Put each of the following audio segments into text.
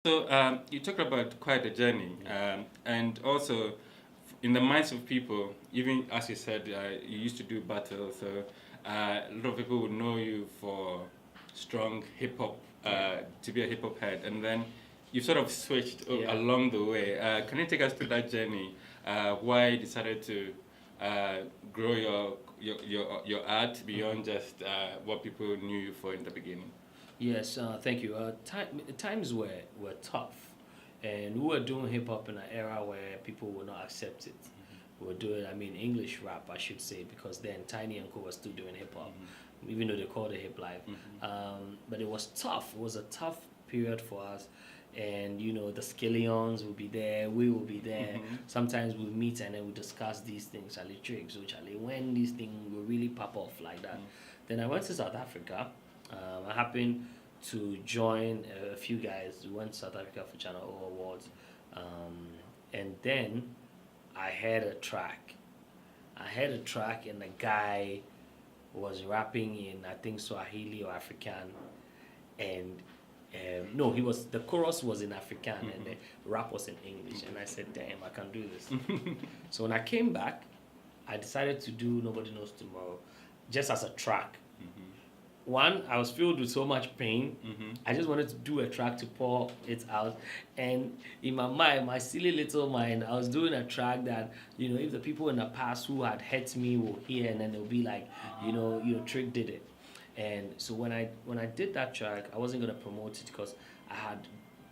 So you talked about quite a journey, and also in the minds of people, even as you said, you used to do battles, so a lot of people would know you for strong hip hop, to be a hip hop head, and then you sort of switched along the way. Can you take us through that journey? Why you decided to uh, grow your art beyond just what people knew you for in the beginning? Yes, thank you. Times were tough, and we were doing hip hop in an era where people would not accept it. We were doing, I mean, English rap, I should say, because then Tiny and Co was still doing hip hop, even though they called it hip life. But it was tough. It was a tough period for us, and the Skillions will be there, we will be there. Sometimes we meet and then we discuss these things. Charlie Tricks, so Charlie, when these things will really pop off like that. Then I went to South Africa. I happened to join a few guys who went to South Africa for Channel O Awards. And then I heard a track. I heard a track, and the guy was rapping in, I think, Swahili or African. And no, the chorus was in African and the rap was in English. And I said, damn, I can do this. So when I came back, I decided to do Nobody Knows Tomorrow just as a track. One, I was filled with so much pain. I just wanted to do a track to pour it out. And in my mind, my silly little mind, I was doing a track that, if the people in the past who had hurt me will hear, and then they'll be like, Trick did it. And so when I did that track, I wasn't going to promote it because I had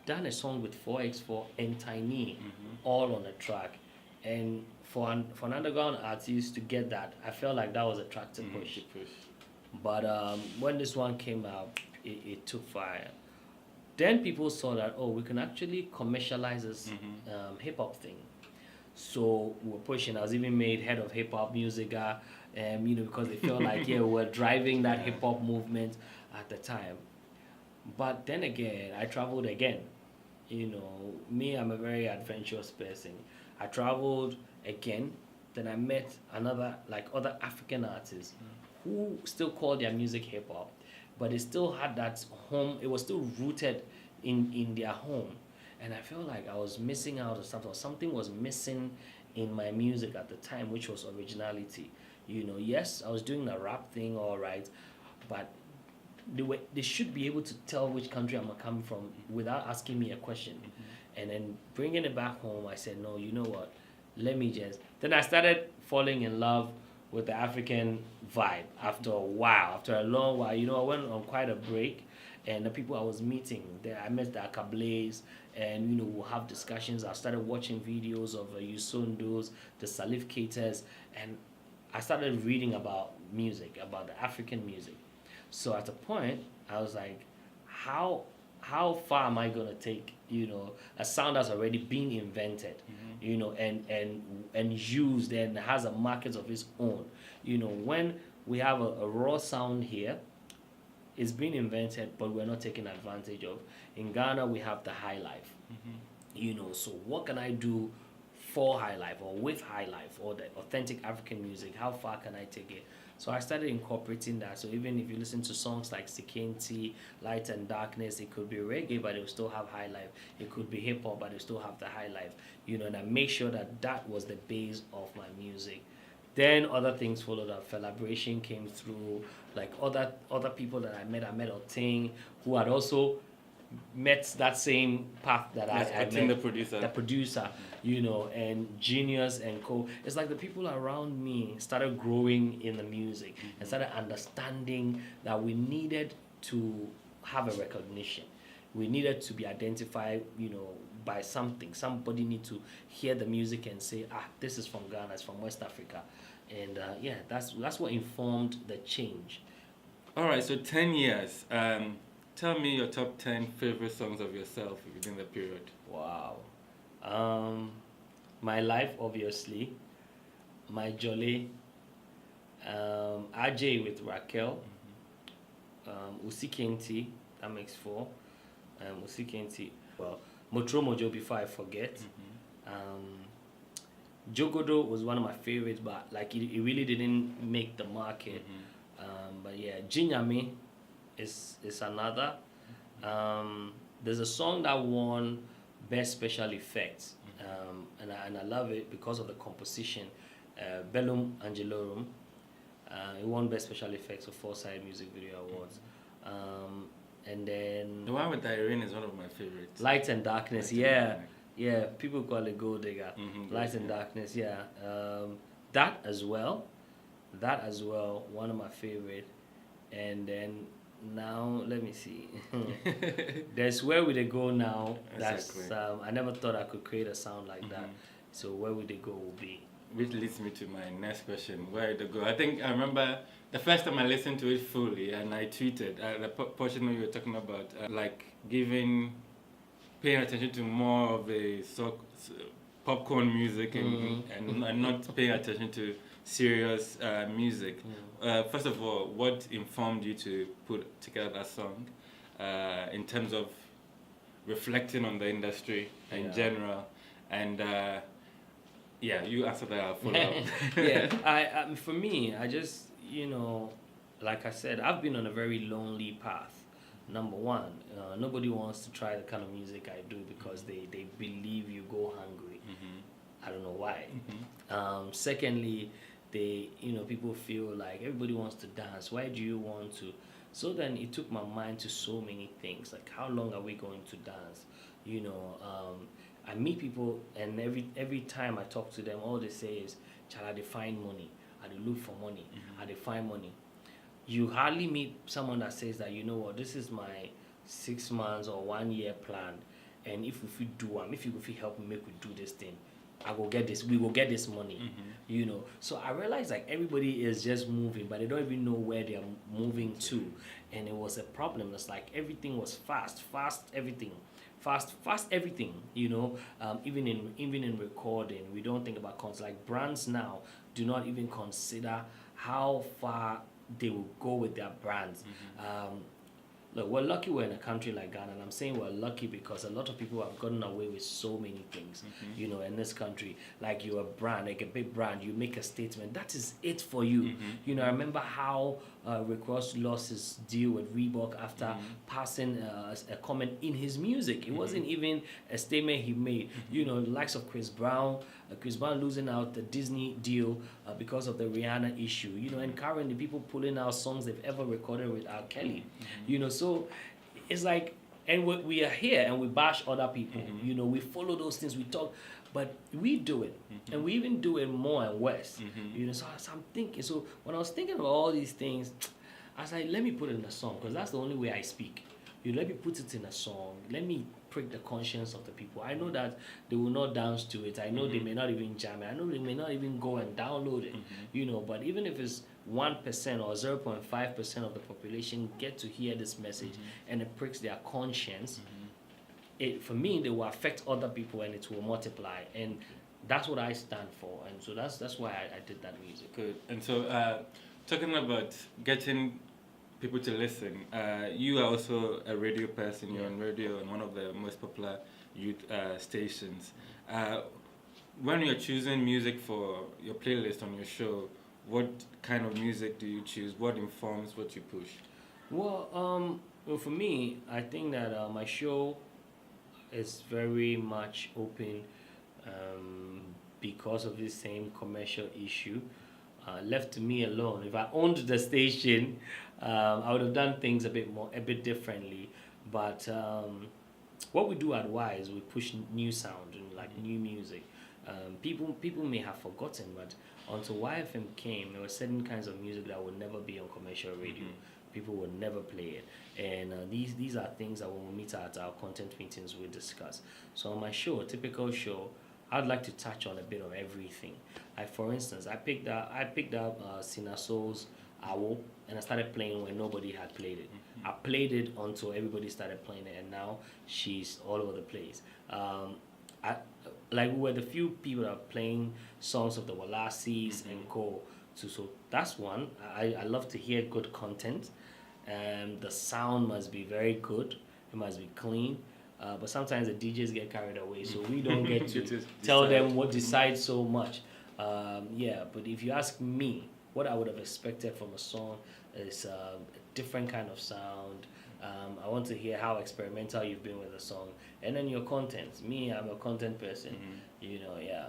done a song with 4x4 and Tiny all on the track. And for an underground artist to get that, I felt like that was a track to push. But when this one came out, it took fire. Then people saw that, we can actually commercialize this hip hop thing. So we were pushing. I was even made head of hip hop music, because they felt like, we were driving that hip hop movement at the time. But then again, I traveled again. Me, I'm a very adventurous person. I traveled again. Then I met other African artists who still call their music hip hop, but they still had that home. It was still rooted in their home, and I felt like I was missing out on something. Or something was missing in my music at the time, which was originality. Yes, I was doing the rap thing, all right, but they should be able to tell which country I'm coming from without asking me a question. And then bringing it back home, I said, no, you know what? Let me just. Then I started falling in love with the African vibe after a while, after a long while. I went on quite a break, and the people I was meeting there, I met the Akablays, and we'll have discussions. I started watching videos of Yusundos, the Salif Keiters, and I started reading about music, about the African music. So at a point, I was like, how far am I gonna take a sound that's already been invented, and used and has a market of its own. When we have a raw sound here, it's been invented, but we're not taking advantage of. In Ghana, we have the high life. So what can I do for high life or with high life or the authentic African music? How far can I take it? So I started incorporating that. So even if you listen to songs like Sikenti, Light and Darkness, it could be reggae, but it will still have high life. It could be hip hop, but it will still have the high life. And I made sure that was the base of my music. Then other things followed up. Celebration came through, like other people that I met Oting, who had also met that same path that I met. The producer. The producer, and Genius and Co. It's like the people around me started growing in the music and started understanding that we needed to have a recognition. We needed to be identified, by something. Somebody need to hear the music and say, this is from Ghana, it's from West Africa. And that's what informed the change. All right, so 10 years. Tell me your top 10 favorite songs of yourself within the period. Wow. My Life, obviously. My Jolly. AJ with Raquel. Usikenti, that makes 4. Usikenti. Well, Motro Mojo, before I forget. Jogodo was one of my favorites, but it really didn't make the market. But yeah, Jinyami is another. there's a song that won Best Special Effects, and I love it because of the composition. Bellum Angelorum. It won Best Special Effects for Foresight Music Video Awards. And then The one with Irene is one of my favorites. Light and Darkness, Light and yeah. Darkness. Yeah, people call it Gold Digger. Light and Darkness, yeah. That as well, one of my favorite. And then now, let me see. There's Where Would They Go Now. That's Exactly. I never thought I could create a sound like that. So Where Would They Go will be. Which leads me to my next question. Where did it go? I think I remember the first time I listened to it fully, and I tweeted the portion where you were talking about like paying attention to more of the popcorn music and not paying attention to serious music. First of all, what informed you to put together that song in terms of reflecting on the industry in general? And yeah, you answer that, I'll follow up. Yeah, for me, I just, like I said, I've been on a very lonely path. Number one, nobody wants to try the kind of music I do because they believe you go hungry. I don't know why. Secondly, people feel like everybody wants to dance. Why do you want to? So then it took my mind to so many things. Like, how long are we going to dance? I meet people, and every time I talk to them, all they say is, "Chala, they find money. I they look for money. I they find money." You hardly meet someone that says that, this is my 6 months or 1 year plan, and if we do if you help me make we do this thing, we will get this money. So I realized like everybody is just moving, but they don't even know where they are moving to, and it was a problem. It's like everything was fast everything. Fast everything, even in recording, we don't think about content. Like brands now do not even consider how far they will go with their brands. Look, we're lucky we're in a country like Ghana, and I'm saying we're lucky because a lot of people have gotten away with so many things, in this country. Like you're a brand, like a big brand, you make a statement, that is it for you. I remember how Rick Ross lost his deal with Reebok after passing a comment in his music. It wasn't even a statement he made. The likes of Chris Brown losing out the Disney deal because of the Rihanna issue. And currently people pulling out songs they've ever recorded with R. Kelly. So it's like, and we are here and we bash other people. We follow those things, we talk, but we do it, and we even do it more and worse. So I'm thinking. So when I was thinking of all these things, I was like, let me put it in a song because that's the only way I speak. Let me put it in a song. Let me prick the conscience of the people. I know that they will not dance to it. I know they may not even jam it. I know they may not even go and download it. But even if it's 1% or 0.5% of the population get to hear this message and it pricks their conscience, for me, they will affect other people and it will multiply. And that's what I stand for. And so that's why I did that music. Good. And so talking about getting people to listen, you are also a radio person. You're on radio on one of the most popular youth stations. When you're choosing music for your playlist on your show, what kind of music do you choose? What informs what you push? Well, for me, I think that my show is very much open because of this same commercial issue. Left to me alone, if I owned the station, I would have done things a bit differently. But what we do at Y is we push new sound and like new music. People may have forgotten, but until YFM came, there were certain kinds of music that would never be on commercial radio. People would never play it, and these are things that when we meet at our content meetings we discuss. So on my show, a typical show, I'd like to touch on a bit of everything. Like for instance, I picked up Sina Soul's Owl, and I started playing when nobody had played it. I played it until everybody started playing it, and now she's all over the place. We were the few people that are playing songs of the Walasis and co. So that's one. I love to hear good content. The sound must be very good. It must be clean. But sometimes the DJs get carried away, so we don't get to tell them what decide so much. But if you ask me, what I would have expected from a song is a different kind of sound, I want to hear how experimental you've been with the song, and then your content. Me, I'm a content person. You know, yeah.